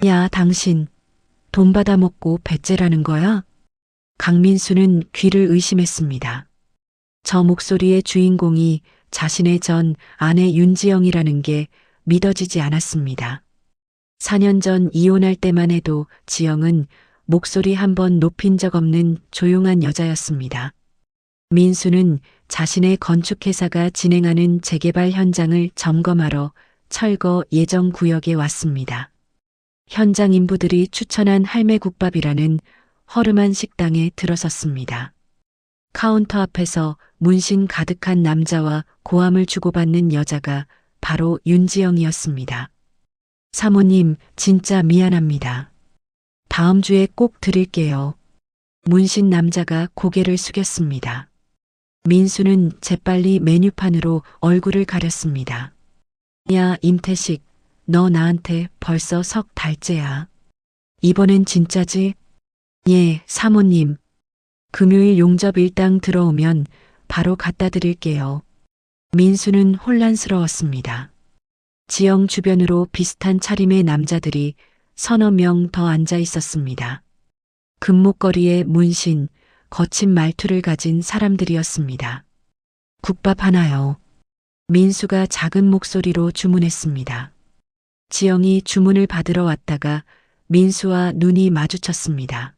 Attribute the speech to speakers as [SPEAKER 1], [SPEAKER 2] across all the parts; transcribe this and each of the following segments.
[SPEAKER 1] 야, 당신 돈 받아먹고 배째라는 거야? 강민수는 귀를 의심했습니다. 저 목소리의 주인공이 자신의 전 아내 윤지영이라는 게 믿어지지 않았습니다. 4년 전 이혼할 때만 해도 지영은 목소리 한번 높인 적 없는 조용한 여자였습니다. 민수는 자신의 건축회사가 진행하는 재개발 현장을 점검하러 철거 예정 구역에 왔습니다. 현장 인부들이 추천한 할매국밥이라는 허름한 식당에 들어섰습니다. 카운터 앞에서 문신 가득한 남자와 고함을 주고받는 여자가 바로 윤지영이었습니다. 사모님, 진짜 미안합니다. 다음 주에 꼭 드릴게요. 문신 남자가 고개를 숙였습니다. 민수는 재빨리 메뉴판으로 얼굴을 가렸습니다. 야, 임태식, 너 나한테 벌써 석 달째야. 이번엔 진짜지? 예, 사모님. 금요일 용접 일당 들어오면 바로 갖다 드릴게요. 민수는 혼란스러웠습니다. 지영 주변으로 비슷한 차림의 남자들이 서너 명 더 앉아 있었습니다. 금목걸이에 문신, 거친 말투를 가진 사람들이었습니다. 국밥 하나요. 민수가 작은 목소리로 주문했습니다. 지영이 주문을 받으러 왔다가 민수와 눈이 마주쳤습니다.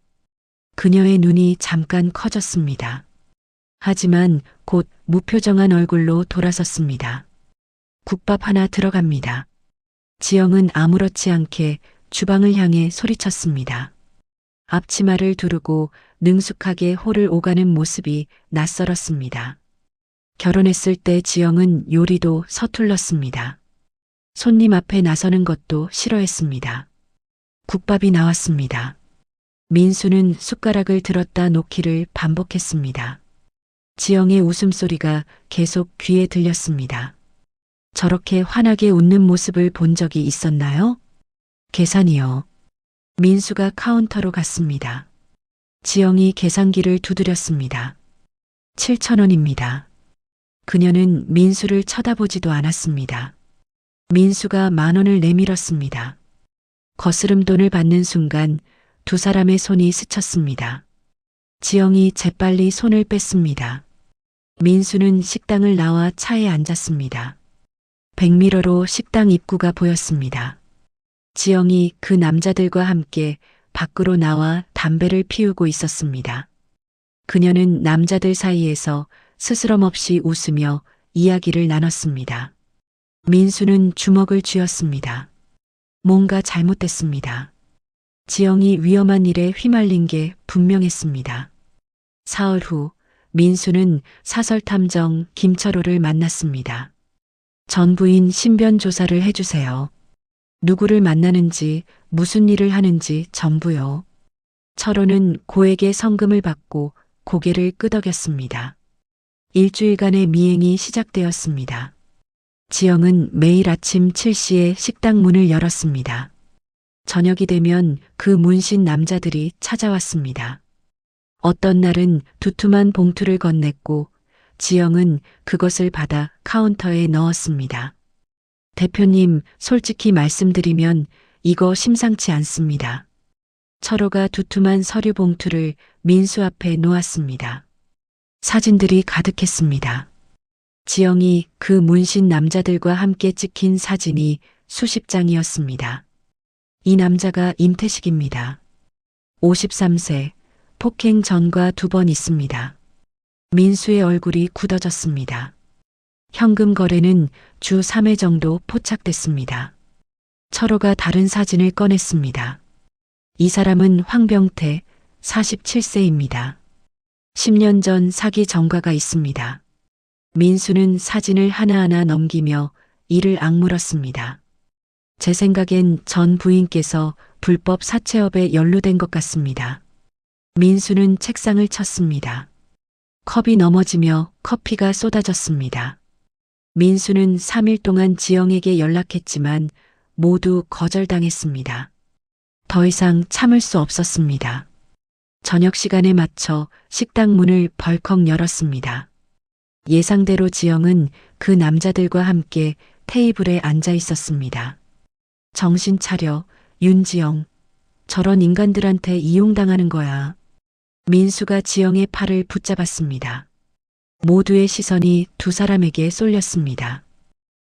[SPEAKER 1] 그녀의 눈이 잠깐 커졌습니다. 하지만 곧 무표정한 얼굴로 돌아섰습니다. 국밥 하나 들어갑니다. 지영은 아무렇지 않게 주방을 향해 소리쳤습니다. 앞치마를 두르고 능숙하게 홀을 오가는 모습이 낯설었습니다. 결혼했을 때 지영은 요리도 서툴렀습니다. 손님 앞에 나서는 것도 싫어했습니다. 국밥이 나왔습니다. 민수는 숟가락을 들었다 놓기를 반복했습니다. 지영의 웃음소리가 계속 귀에 들렸습니다. 저렇게 환하게 웃는 모습을 본 적이 있었나요? 계산이요. 민수가 카운터로 갔습니다. 지영이 계산기를 두드렸습니다. 7,000원입니다. 그녀는 민수를 쳐다보지도 않았습니다. 민수가 10,000원을 내밀었습니다. 거스름 돈을 받는 순간 두 사람의 손이 스쳤습니다. 지영이 재빨리 손을 뺐습니다. 민수는 식당을 나와 차에 앉았습니다. 백미러로 식당 입구가 보였습니다. 지영이 그 남자들과 함께 밖으로 나와 담배를 피우고 있었습니다. 그녀는 남자들 사이에서 스스럼 없이 웃으며 이야기를 나눴습니다. 민수는 주먹을 쥐었습니다. 뭔가 잘못됐습니다. 지영이 위험한 일에 휘말린 게 분명했습니다. 사흘 후 민수는 사설탐정 김철호를 만났습니다. 전 부인 신변 조사를 해주세요. 누구를 만나는지 무슨 일을 하는지 전부요. 철호는 고액의 성금을 받고 고개를 끄덕였습니다. 일주일간의 미행이 시작되었습니다. 지영은 매일 아침 7시에 식당 문을 열었습니다. 저녁이 되면 그 문신 남자들이 찾아왔습니다. 어떤 날은 두툼한 봉투를 건넸고 지영은 그것을 받아 카운터에 넣었습니다. 대표님, 솔직히 말씀드리면 이거 심상치 않습니다. 철호가 두툼한 서류 봉투를 민수 앞에 놓았습니다. 사진들이 가득했습니다. 지영이 그 문신 남자들과 함께 찍힌 사진이 수십 장이었습니다. 이 남자가 임태식입니다. 53세, 폭행 전과 2번 있습니다. 민수의 얼굴이 굳어졌습니다. 현금 거래는 주 3회 정도 포착됐습니다. 철호가 다른 사진을 꺼냈습니다. 이 사람은 황병태, 47세입니다. 10년 전 사기 전과가 있습니다. 민수는 사진을 하나하나 넘기며 이를 악물었습니다. 제 생각엔 전 부인께서 불법 사채업에 연루된 것 같습니다. 민수는 책상을 쳤습니다. 컵이 넘어지며 커피가 쏟아졌습니다. 민수는 3일 동안 지영에게 연락했지만 모두 거절당했습니다. 더 이상 참을 수 없었습니다. 저녁 시간에 맞춰 식당 문을 벌컥 열었습니다. 예상대로 지영은 그 남자들과 함께 테이블에 앉아 있었습니다. 정신 차려, 윤지영, 저런 인간들한테 이용당하는 거야. 민수가 지영의 팔을 붙잡았습니다. 모두의 시선이 두 사람에게 쏠렸습니다.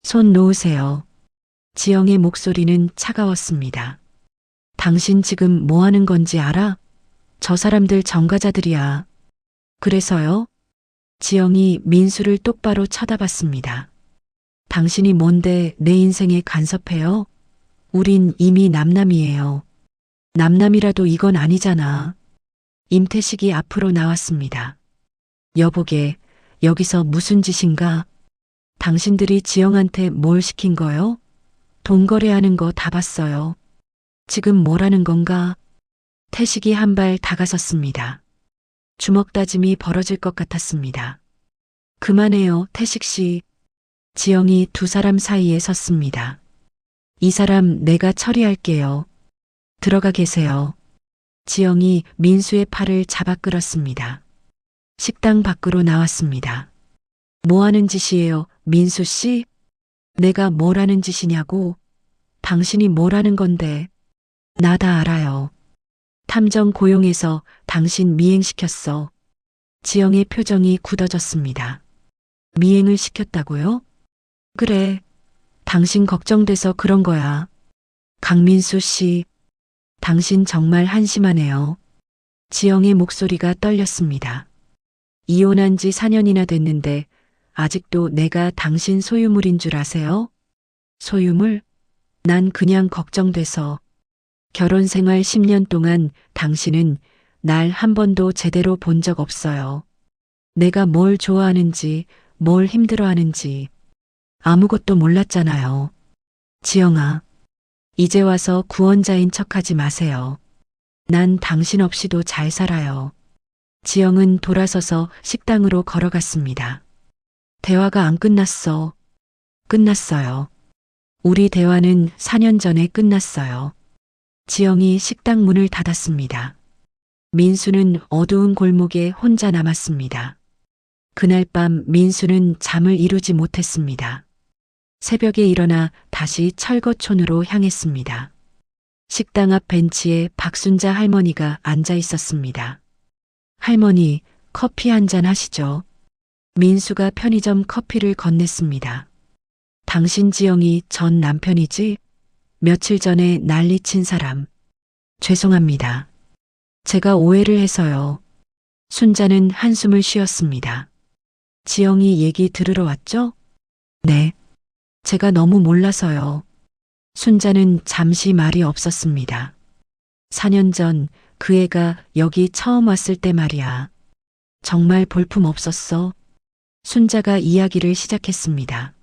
[SPEAKER 1] 손 놓으세요. 지영의 목소리는 차가웠습니다. 당신 지금 뭐 하는 건지 알아? 저 사람들 전과자들이야. 그래서요? 지영이 민수를 똑바로 쳐다봤습니다. 당신이 뭔데 내 인생에 간섭해요? 우린 이미 남남이에요. 남남이라도 이건 아니잖아. 임태식이 앞으로 나왔습니다. 여보게, 여기서 무슨 짓인가? 당신들이 지영한테 뭘 시킨 거요? 돈 거래하는 거 다 봤어요. 지금 뭐라는 건가? 태식이 한 발 다가섰습니다. 주먹 다짐이 벌어질 것 같았습니다. 그만해요, 태식 씨. 지영이 두 사람 사이에 섰습니다. 이 사람 내가 처리할게요. 들어가 계세요. 지영이 민수의 팔을 잡아 끌었습니다. 식당 밖으로 나왔습니다. 뭐 하는 짓이에요, 민수 씨? 내가 뭘 하는 짓이냐고? 당신이 뭘 하는 건데? 나 다 알아요. 탐정 고용해서 당신 미행시켰어. 지영의 표정이 굳어졌습니다. 미행을 시켰다고요? 그래. 당신 걱정돼서 그런 거야. 강민수 씨, 당신 정말 한심하네요. 지영의 목소리가 떨렸습니다. 이혼한 지 4년이나 됐는데 아직도 내가 당신 소유물인 줄 아세요? 소유물? 난 그냥 걱정돼서. 결혼 생활 10년 동안 당신은 날 한 번도 제대로 본 적 없어요. 내가 뭘 좋아하는지, 뭘 힘들어하는지 아무것도 몰랐잖아요. 지영아, 이제 와서 구원자인 척하지 마세요. 난 당신 없이도 잘 살아요. 지영은 돌아서서 식당으로 걸어갔습니다. 대화가 안 끝났어. 끝났어요. 우리 대화는 4년 전에 끝났어요. 지영이 식당 문을 닫았습니다. 민수는 어두운 골목에 혼자 남았습니다. 그날 밤 민수는 잠을 이루지 못했습니다. 새벽에 일어나 다시 철거촌으로 향했습니다. 식당 앞 벤치에 박순자 할머니가 앉아 있었습니다. 할머니, 커피 한 잔 하시죠. 민수가 편의점 커피를 건넸습니다. 당신 지영이 전 남편이지? 며칠 전에 난리친 사람. 죄송합니다. 제가 오해를 해서요. 순자는 한숨을 쉬었습니다. 지영이 얘기 들으러 왔죠? 네. 제가 너무 몰라서요. 순자는 잠시 말이 없었습니다. 4년 전 그 애가 여기 처음 왔을 때 말이야. 정말 볼품 없었어. 순자가 이야기를 시작했습니다.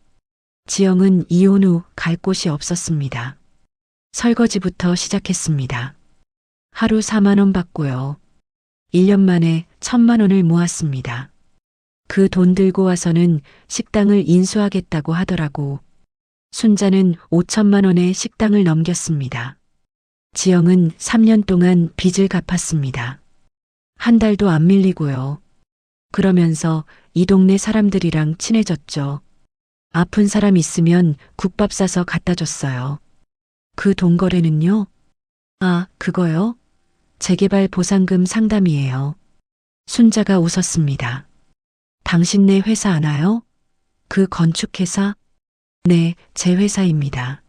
[SPEAKER 1] 지영은 이혼 후 갈 곳이 없었습니다. 설거지부터 시작했습니다. 하루 4만 원 받고요. 1년 만에 1,000만 원을 모았습니다. 그 돈 들고 와서는 식당을 인수하겠다고 하더라고. 순자는 5천만 원의 식당을 넘겼습니다. 지영은 3년 동안 빚을 갚았습니다. 한 달도 안 밀리고요. 그러면서 이 동네 사람들이랑 친해졌죠. 아픈 사람 있으면 국밥 싸서 갖다 줬어요. 그 돈 거래는요? 아, 그거요? 재개발 보상금 상담이에요. 순자가 웃었습니다. 당신네 회사 아나요? 그 건축회사? 네, 제 회사입니다.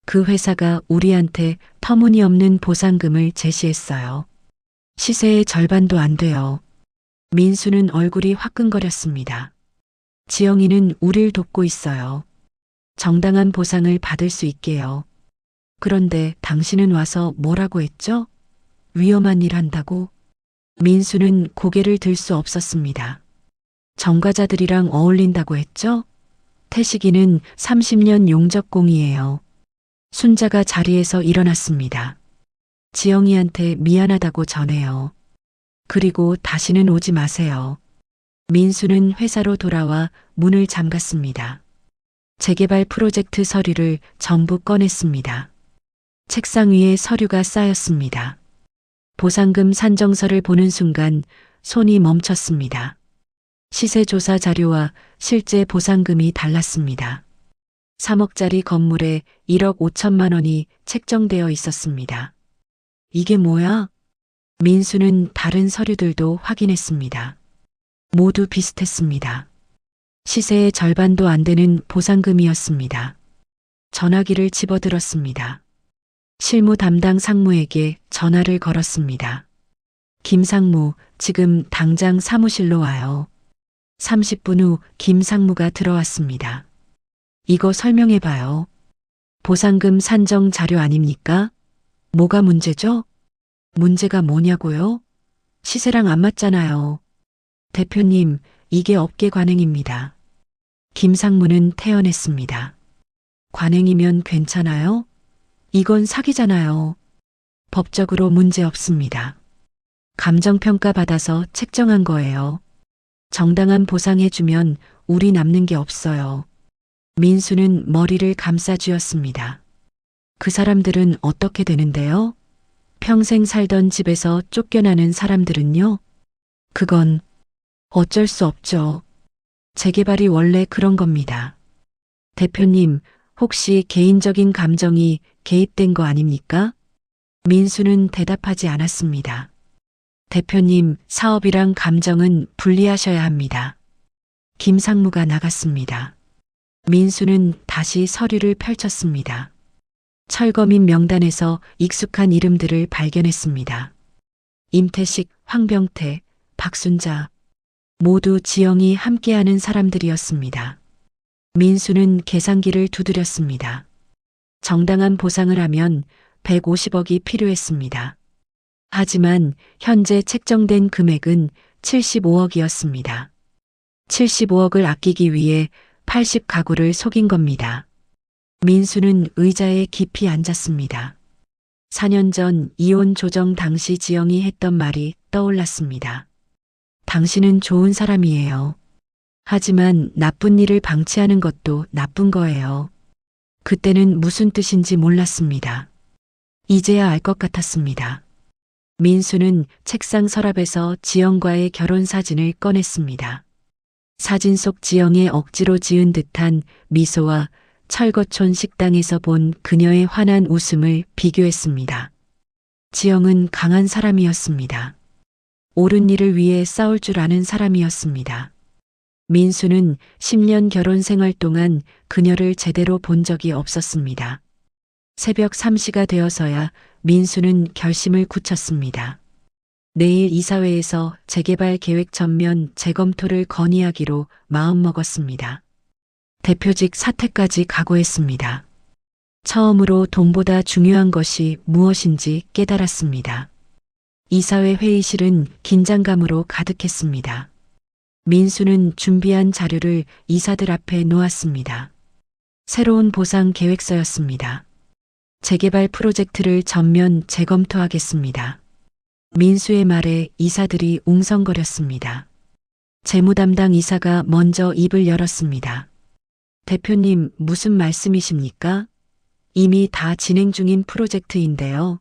[SPEAKER 1] 그 회사가 우리한테 터무니없는 보상금을 제시했어요. 시세의 절반도 안 돼요. 민수는 얼굴이 화끈거렸습니다. 지영이는 우릴 돕고 있어요. 정당한 보상을 받을 수 있게요. 그런데 당신은 와서 뭐라고 했죠? 위험한 일 한다고? 민수는 고개를 들 수 없었습니다. 전과자들이랑 어울린다고 했죠? 태식이는 30년 용접공이에요. 순자가 자리에서 일어났습니다. 지영이한테 미안하다고 전해요. 그리고 다시는 오지 마세요. 민수는 회사로 돌아와 문을 잠갔습니다. 재개발 프로젝트 서류를 전부 꺼냈습니다. 책상 위에 서류가 쌓였습니다. 보상금 산정서를 보는 순간 손이 멈췄습니다. 시세조사 자료와 실제 보상금이 달랐습니다. 3억짜리 건물에 1억 5천만 원이 책정되어 있었습니다. 이게 뭐야? 민수는 다른 서류들도 확인했습니다. 모두 비슷했습니다. 시세의 절반도 안 되는 보상금이었습니다. 전화기를 집어들었습니다. 실무 담당 상무에게 전화를 걸었습니다. 김상무, 지금 당장 사무실로 와요. 30분 후 김상무가 들어왔습니다. 이거 설명해봐요. 보상금 산정 자료 아닙니까? 뭐가 문제죠? 문제가 뭐냐고요? 시세랑 안 맞잖아요. 대표님, 이게 업계 관행입니다. 김상무는 태연했습니다. 관행이면 괜찮아요? 이건 사기잖아요. 법적으로 문제 없습니다. 감정평가 받아서 책정한 거예요. 정당한 보상해주면 우리 남는 게 없어요. 민수는 머리를 감싸쥐었습니다. 그 사람들은 어떻게 되는데요? 평생 살던 집에서 쫓겨나는 사람들은요? 그건 어쩔 수 없죠. 재개발이 원래 그런 겁니다. 대표님, 혹시 개인적인 감정이 개입된 거 아닙니까? 민수는 대답하지 않았습니다. 대표님, 사업이랑 감정은 분리하셔야 합니다. 김상무가 나갔습니다. 민수는 다시 서류를 펼쳤습니다. 철거민 명단에서 익숙한 이름들을 발견했습니다. 임태식, 황병태, 박순자, 모두 지영이 함께하는 사람들이었습니다. 민수는 계산기를 두드렸습니다. 정당한 보상을 하면 150억이 필요했습니다. 하지만 현재 책정된 금액은 75억이었습니다. 75억을 아끼기 위해 80가구를 속인 겁니다. 민수는 의자에 깊이 앉았습니다. 4년 전 이혼 조정 당시 지영이 했던 말이 떠올랐습니다. 당신은 좋은 사람이에요. 하지만 나쁜 일을 방치하는 것도 나쁜 거예요. 그때는 무슨 뜻인지 몰랐습니다. 이제야 알 것 같았습니다. 민수는 책상 서랍에서 지영과의 결혼 사진을 꺼냈습니다. 사진 속 지영의 억지로 지은 듯한 미소와 철거촌 식당에서 본 그녀의 환한 웃음을 비교했습니다. 지영은 강한 사람이었습니다. 옳은 일을 위해 싸울 줄 아는 사람이었습니다. 민수는 10년 결혼 생활 동안 그녀를 제대로 본 적이 없었습니다. 새벽 3시가 되어서야 민수는 결심을 굳혔습니다. 내일 이사회에서 재개발 계획 전면 재검토를 건의하기로 마음먹었습니다. 대표직 사퇴까지 각오했습니다. 처음으로 돈보다 중요한 것이 무엇인지 깨달았습니다. 이사회 회의실은 긴장감으로 가득했습니다. 민수는 준비한 자료를 이사들 앞에 놓았습니다. 새로운 보상 계획서였습니다. 재개발 프로젝트를 전면 재검토하겠습니다. 민수의 말에 이사들이 웅성거렸습니다. 재무담당 이사가 먼저 입을 열었습니다. 대표님, 무슨 말씀이십니까? 이미 다 진행 중인 프로젝트인데요.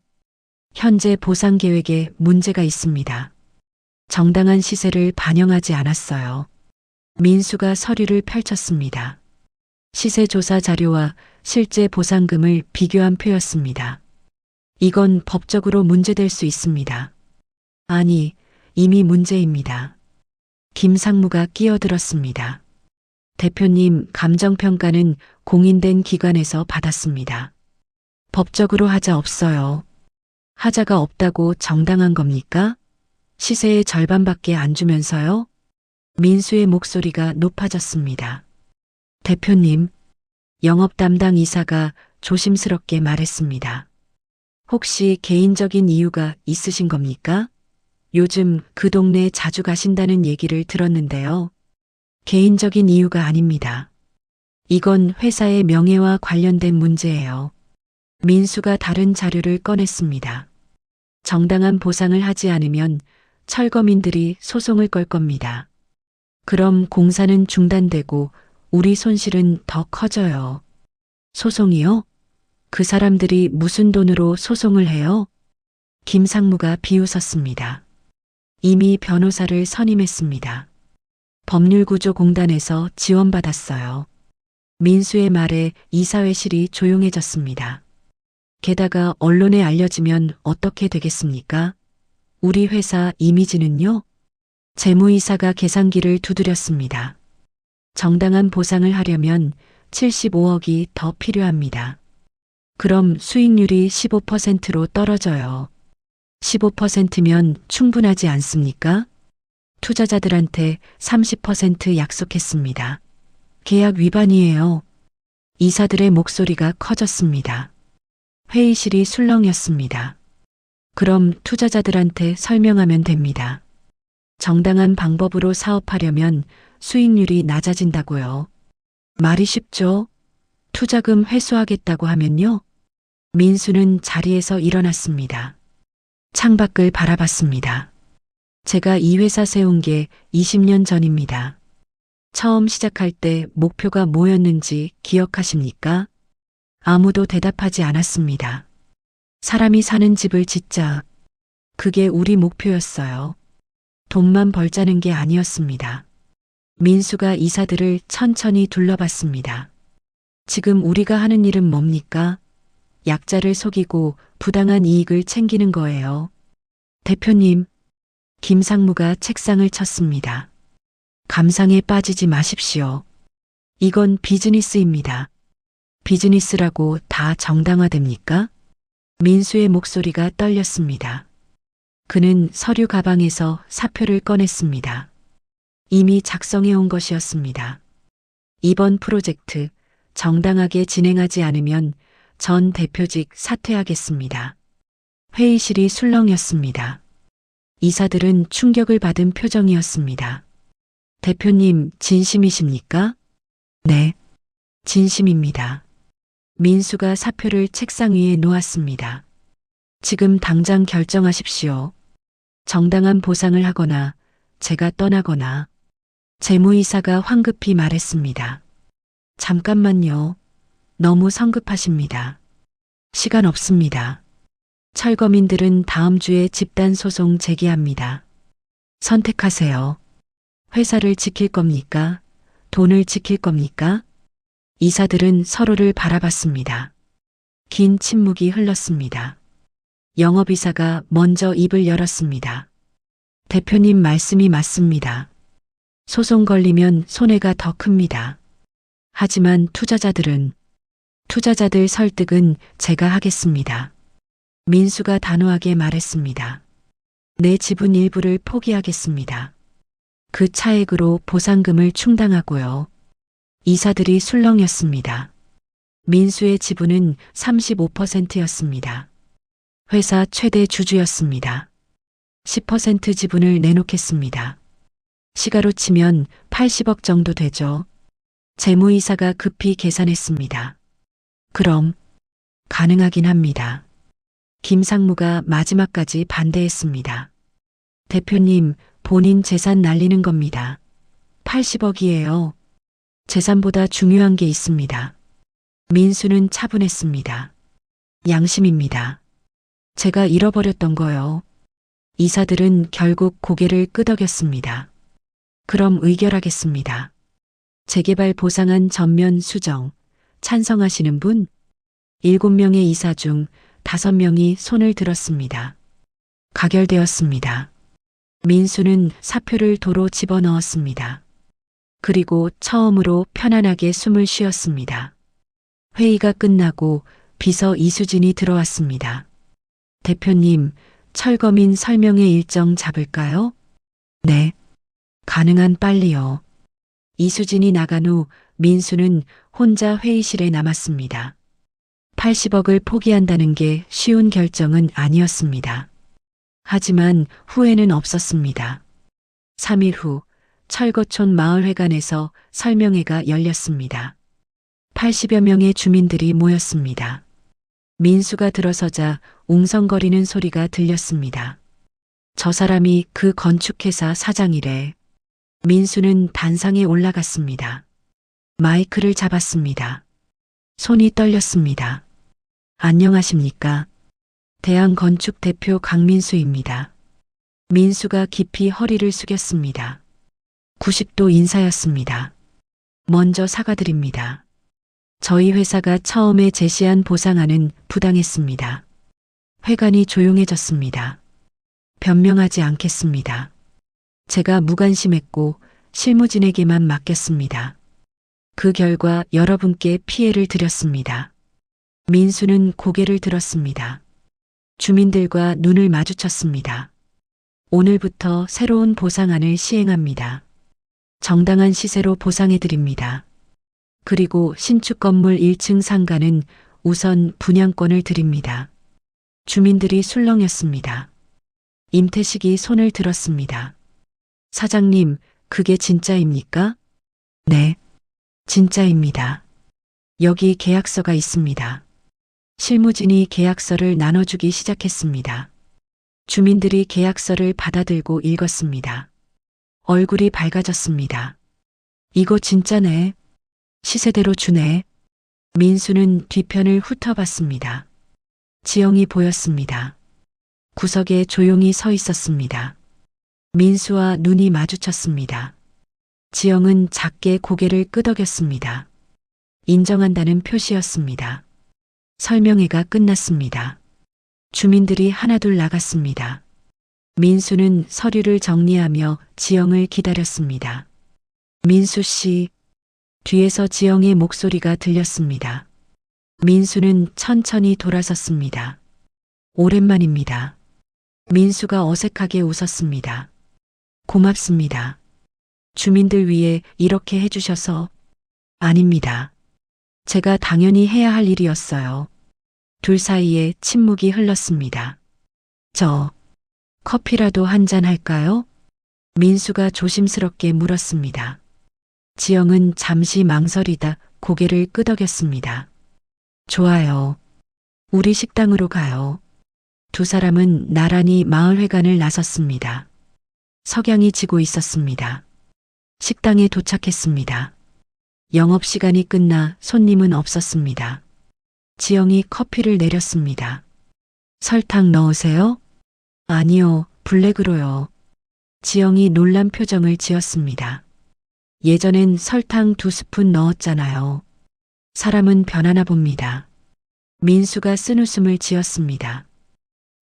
[SPEAKER 1] 현재 보상 계획에 문제가 있습니다. 정당한 시세를 반영하지 않았어요. 민수가 서류를 펼쳤습니다. 시세 조사 자료와 실제 보상금을 비교한 표였습니다. 이건 법적으로 문제될 수 있습니다. 아니, 이미 문제입니다. 김상무가 끼어들었습니다. 대표님, 감정평가는 공인된 기관에서 받았습니다. 법적으로 하자 없어요. 하자가 없다고 정당한 겁니까? 시세의 절반밖에 안 주면서요? 민수의 목소리가 높아졌습니다. 대표님, 영업 담당 이사가 조심스럽게 말했습니다. 혹시 개인적인 이유가 있으신 겁니까? 요즘 그 동네 자주 가신다는 얘기를 들었는데요. 개인적인 이유가 아닙니다. 이건 회사의 명예와 관련된 문제예요. 민수가 다른 자료를 꺼냈습니다. 정당한 보상을 하지 않으면 철거민들이 소송을 걸 겁니다. 그럼 공사는 중단되고 우리 손실은 더 커져요. 소송이요? 그 사람들이 무슨 돈으로 소송을 해요? 김상무가 비웃었습니다. 이미 변호사를 선임했습니다. 법률구조공단에서 지원받았어요. 민수의 말에 이사회실이 조용해졌습니다. 게다가 언론에 알려지면 어떻게 되겠습니까? 우리 회사 이미지는요? 재무이사가 계산기를 두드렸습니다. 정당한 보상을 하려면 75억이 더 필요합니다. 그럼 수익률이 15%로 떨어져요. 15%면 충분하지 않습니까? 투자자들한테 30% 약속했습니다. 계약 위반이에요. 이사들의 목소리가 커졌습니다. 회의실이 술렁였습니다. 그럼 투자자들한테 설명하면 됩니다. 정당한 방법으로 사업하려면 수익률이 낮아진다고요. 말이 쉽죠? 투자금 회수하겠다고 하면요. 민수는 자리에서 일어났습니다. 창밖을 바라봤습니다. 제가 이 회사 세운 게 20년 전입니다. 처음 시작할 때 목표가 뭐였는지 기억하십니까? 아무도 대답하지 않았습니다. 사람이 사는 집을 짓자. 그게 우리 목표였어요. 돈만 벌자는 게 아니었습니다. 민수가 이사들을 천천히 둘러봤습니다. 지금 우리가 하는 일은 뭡니까? 약자를 속이고 부당한 이익을 챙기는 거예요. 대표님, 김상무가 책상을 쳤습니다. 감상에 빠지지 마십시오. 이건 비즈니스입니다. 비즈니스라고 다 정당화됩니까? 민수의 목소리가 떨렸습니다. 그는 서류 가방에서 사표를 꺼냈습니다. 이미 작성해 온 것이었습니다. 이번 프로젝트 정당하게 진행하지 않으면 전 대표직 사퇴하겠습니다. 회의실이 술렁였습니다. 이사들은 충격을 받은 표정이었습니다. 대표님, 진심이십니까? 네, 진심입니다. 민수가 사표를 책상 위에 놓았습니다. 지금 당장 결정하십시오. 정당한 보상을 하거나 제가 떠나거나. 재무이사가 황급히 말했습니다. 잠깐만요. 너무 성급하십니다. 시간 없습니다. 철거민들은 다음 주에 집단소송 제기합니다. 선택하세요. 회사를 지킬 겁니까? 돈을 지킬 겁니까? 이사들은 서로를 바라봤습니다. 긴 침묵이 흘렀습니다. 영업이사가 먼저 입을 열었습니다. 대표님 말씀이 맞습니다. 소송 걸리면 손해가 더 큽니다. 하지만 투자자들 설득은 제가 하겠습니다. 민수가 단호하게 말했습니다. 내 지분 일부를 포기하겠습니다. 그 차액으로 보상금을 충당하고요. 이사들이 술렁였습니다. 민수의 지분은 35%였습니다. 회사 최대 주주였습니다. 10% 지분을 내놓겠습니다. 시가로 치면 80억 정도 되죠. 재무이사가 급히 계산했습니다. 그럼 가능하긴 합니다. 김상무가 마지막까지 반대했습니다. 대표님, 본인 재산 날리는 겁니다. 80억이에요. 재산보다 중요한 게 있습니다. 민수는 차분했습니다. 양심입니다. 제가 잃어버렸던 거요. 이사들은 결국 고개를 끄덕였습니다. 그럼 의결하겠습니다. 재개발 보상안 전면 수정, 찬성하시는 분? 7명의 이사 중 5명이 손을 들었습니다. 가결되었습니다. 민수는 사표를 도로 집어넣었습니다. 그리고 처음으로 편안하게 숨을 쉬었습니다. 회의가 끝나고 비서 이수진이 들어왔습니다. 대표님, 철거민 설명회 일정 잡을까요? 네. 가능한 빨리요. 이수진이 나간 후 민수는 혼자 회의실에 남았습니다. 80억을 포기한다는 게 쉬운 결정은 아니었습니다. 하지만 후회는 없었습니다. 3일 후 철거촌 마을회관에서 설명회가 열렸습니다. 80여 명의 주민들이 모였습니다. 민수가 들어서자 웅성거리는 소리가 들렸습니다. 저 사람이 그 건축회사 사장이래. 민수는 단상에 올라갔습니다. 마이크를 잡았습니다. 손이 떨렸습니다. 안녕하십니까? 대한건축 대표 강민수입니다. 민수가 깊이 허리를 숙였습니다. 90도 인사였습니다. 먼저 사과드립니다. 저희 회사가 처음에 제시한 보상안은 부당했습니다. 회관이 조용해졌습니다. 변명하지 않겠습니다. 제가 무관심했고 실무진에게만 맡겼습니다. 그 결과 여러분께 피해를 드렸습니다. 민수는 고개를 들었습니다. 주민들과 눈을 마주쳤습니다. 오늘부터 새로운 보상안을 시행합니다. 정당한 시세로 보상해드립니다. 그리고 신축 건물 1층 상가는 우선 분양권을 드립니다. 주민들이 술렁였습니다. 임태식이 손을 들었습니다. 사장님, 그게 진짜입니까? 네, 진짜입니다. 여기 계약서가 있습니다. 실무진이 계약서를 나눠주기 시작했습니다. 주민들이 계약서를 받아들고 읽었습니다. 얼굴이 밝아졌습니다. 이거 진짜네. 시세대로 주네. 민수는 뒤편을 훑어봤습니다. 지영이 보였습니다. 구석에 조용히 서 있었습니다. 민수와 눈이 마주쳤습니다. 지영은 작게 고개를 끄덕였습니다. 인정한다는 표시였습니다. 설명회가 끝났습니다. 주민들이 하나둘 나갔습니다. 민수는 서류를 정리하며 지영을 기다렸습니다. 민수 씨, 뒤에서 지영의 목소리가 들렸습니다. 민수는 천천히 돌아섰습니다. 오랜만입니다. 민수가 어색하게 웃었습니다. 고맙습니다. 주민들 위해 이렇게 해주셔서. 아닙니다. 제가 당연히 해야 할 일이었어요. 둘 사이에 침묵이 흘렀습니다. 저, 커피라도 한잔 할까요? 민수가 조심스럽게 물었습니다. 지영은 잠시 망설이다 고개를 끄덕였습니다. 좋아요. 우리 식당으로 가요. 두 사람은 나란히 마을회관을 나섰습니다. 석양이 지고 있었습니다. 식당에 도착했습니다. 영업시간이 끝나 손님은 없었습니다. 지영이 커피를 내렸습니다. 설탕 넣으세요? 아니요, 블랙으로요. 지영이 놀란 표정을 지었습니다. 예전엔 설탕 2스푼 넣었잖아요. 사람은 변하나 봅니다. 민수가 쓴웃음을 지었습니다.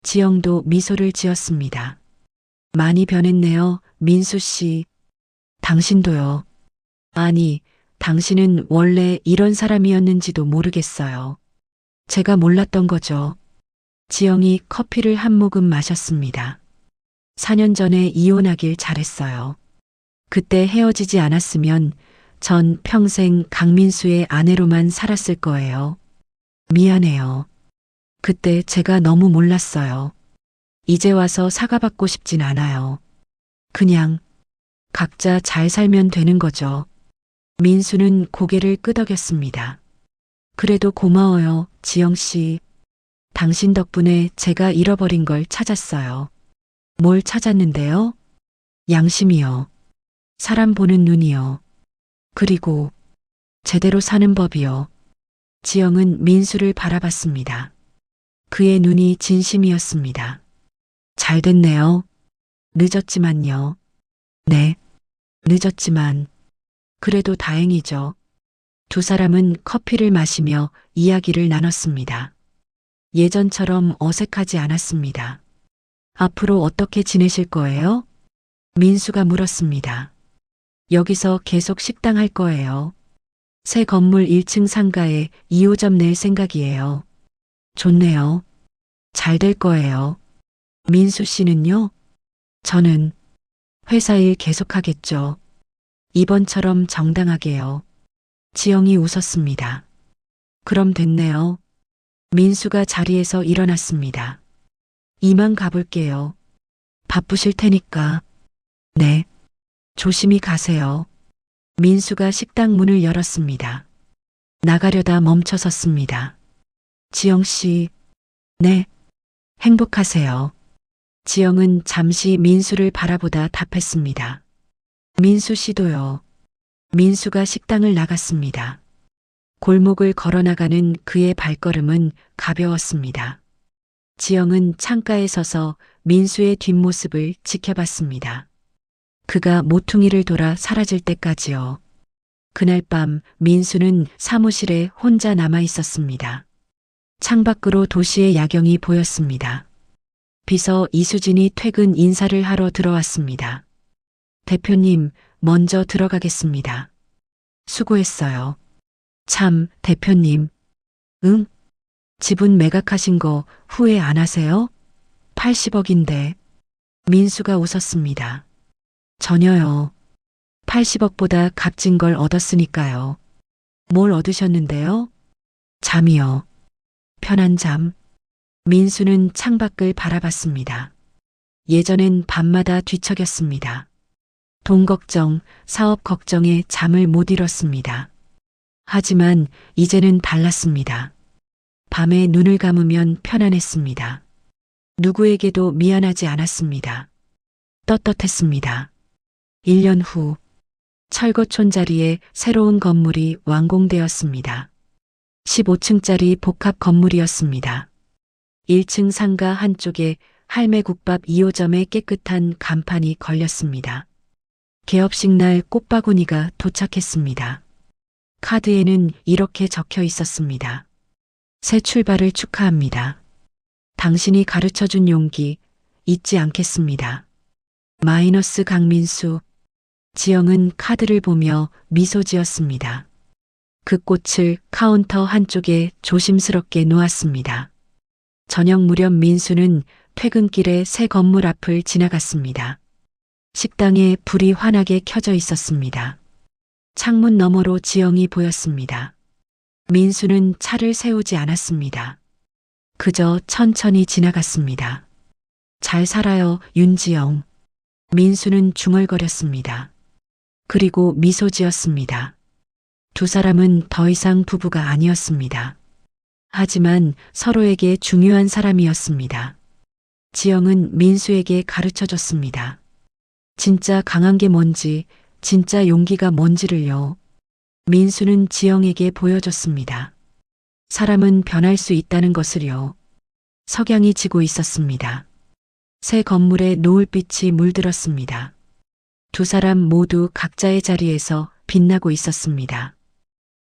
[SPEAKER 1] 지영도 미소를 지었습니다. 많이 변했네요, 민수 씨. 당신도요. 아니, 당신은 원래 이런 사람이었는지도 모르겠어요. 제가 몰랐던 거죠. 지영이 커피를 한 모금 마셨습니다. 4년 전에 이혼하길 잘했어요. 그때 헤어지지 않았으면 전 평생 강민수의 아내로만 살았을 거예요. 미안해요. 그때 제가 너무 몰랐어요. 이제 와서 사과받고 싶진 않아요. 그냥 각자 잘 살면 되는 거죠. 민수는 고개를 끄덕였습니다. 그래도 고마워요, 지영 씨. 당신 덕분에 제가 잃어버린 걸 찾았어요. 뭘 찾았는데요? 양심이요. 사람 보는 눈이요. 그리고 제대로 사는 법이요. 지영은 민수를 바라봤습니다. 그의 눈이 진심이었습니다. 잘 됐네요. 늦었지만요. 네, 늦었지만 그래도 다행이죠. 두 사람은 커피를 마시며 이야기를 나눴습니다. 예전처럼 어색하지 않았습니다. 앞으로 어떻게 지내실 거예요? 민수가 물었습니다. 여기서 계속 식당 할 거예요. 새 건물 1층 상가에 2호점 낼 생각이에요. 좋네요. 잘 될 거예요. 민수 씨는요? 저는 회사 일 계속하겠죠. 이번처럼 정당하게요. 지영이 웃었습니다. 그럼 됐네요. 민수가 자리에서 일어났습니다. 이만 가볼게요. 바쁘실 테니까. 네. 조심히 가세요. 민수가 식당 문을 열었습니다. 나가려다 멈춰섰습니다. 지영 씨. 네. 행복하세요. 지영은 잠시 민수를 바라보다 답했습니다. 민수 씨도요. 민수가 식당을 나갔습니다. 골목을 걸어나가는 그의 발걸음은 가벼웠습니다. 지영은 창가에 서서 민수의 뒷모습을 지켜봤습니다. 그가 모퉁이를 돌아 사라질 때까지요. 그날 밤 민수는 사무실에 혼자 남아 있었습니다. 창밖으로 도시의 야경이 보였습니다. 비서 이수진이 퇴근 인사를 하러 들어왔습니다. 대표님, 먼저 들어가겠습니다. 수고했어요. 참, 대표님. 응? 지분 매각하신 거 후회 안 하세요? 80억인데. 민수가 웃었습니다. 전혀요. 80억보다 값진 걸 얻었으니까요. 뭘 얻으셨는데요? 잠이요. 편한 잠. 민수는 창밖을 바라봤습니다. 예전엔 밤마다 뒤척였습니다. 돈 걱정, 사업 걱정에 잠을 못 이뤘습니다. 하지만 이제는 달랐습니다. 밤에 눈을 감으면 편안했습니다. 누구에게도 미안하지 않았습니다. 떳떳했습니다. 1년 후, 철거촌 자리에 새로운 건물이 완공되었습니다. 15층짜리 복합 건물이었습니다. 1층 상가 한쪽에 할매국밥 2호점의 깨끗한 간판이 걸렸습니다. 개업식 날 꽃바구니가 도착했습니다. 카드에는 이렇게 적혀 있었습니다. 새 출발을 축하합니다. 당신이 가르쳐준 용기 잊지 않겠습니다. 마이너스 강민수. 지영은 카드를 보며 미소 지었습니다. 그 꽃을 카운터 한쪽에 조심스럽게 놓았습니다. 저녁 무렵 민수는 퇴근길에 새 건물 앞을 지나갔습니다. 식당에 불이 환하게 켜져 있었습니다. 창문 너머로 지영이 보였습니다. 민수는 차를 세우지 않았습니다. 그저 천천히 지나갔습니다. 잘 살아요, 윤지영. 민수는 중얼거렸습니다. 그리고 미소 지었습니다. 두 사람은 더 이상 부부가 아니었습니다. 하지만 서로에게 중요한 사람이었습니다. 지영은 민수에게 가르쳐 줬습니다. 진짜 강한 게 뭔지, 진짜 용기가 뭔지를요. 민수는 지영에게 보여줬습니다. 사람은 변할 수 있다는 것을요. 석양이 지고 있었습니다. 새 건물에 노을빛이 물들었습니다. 두 사람 모두 각자의 자리에서 빛나고 있었습니다.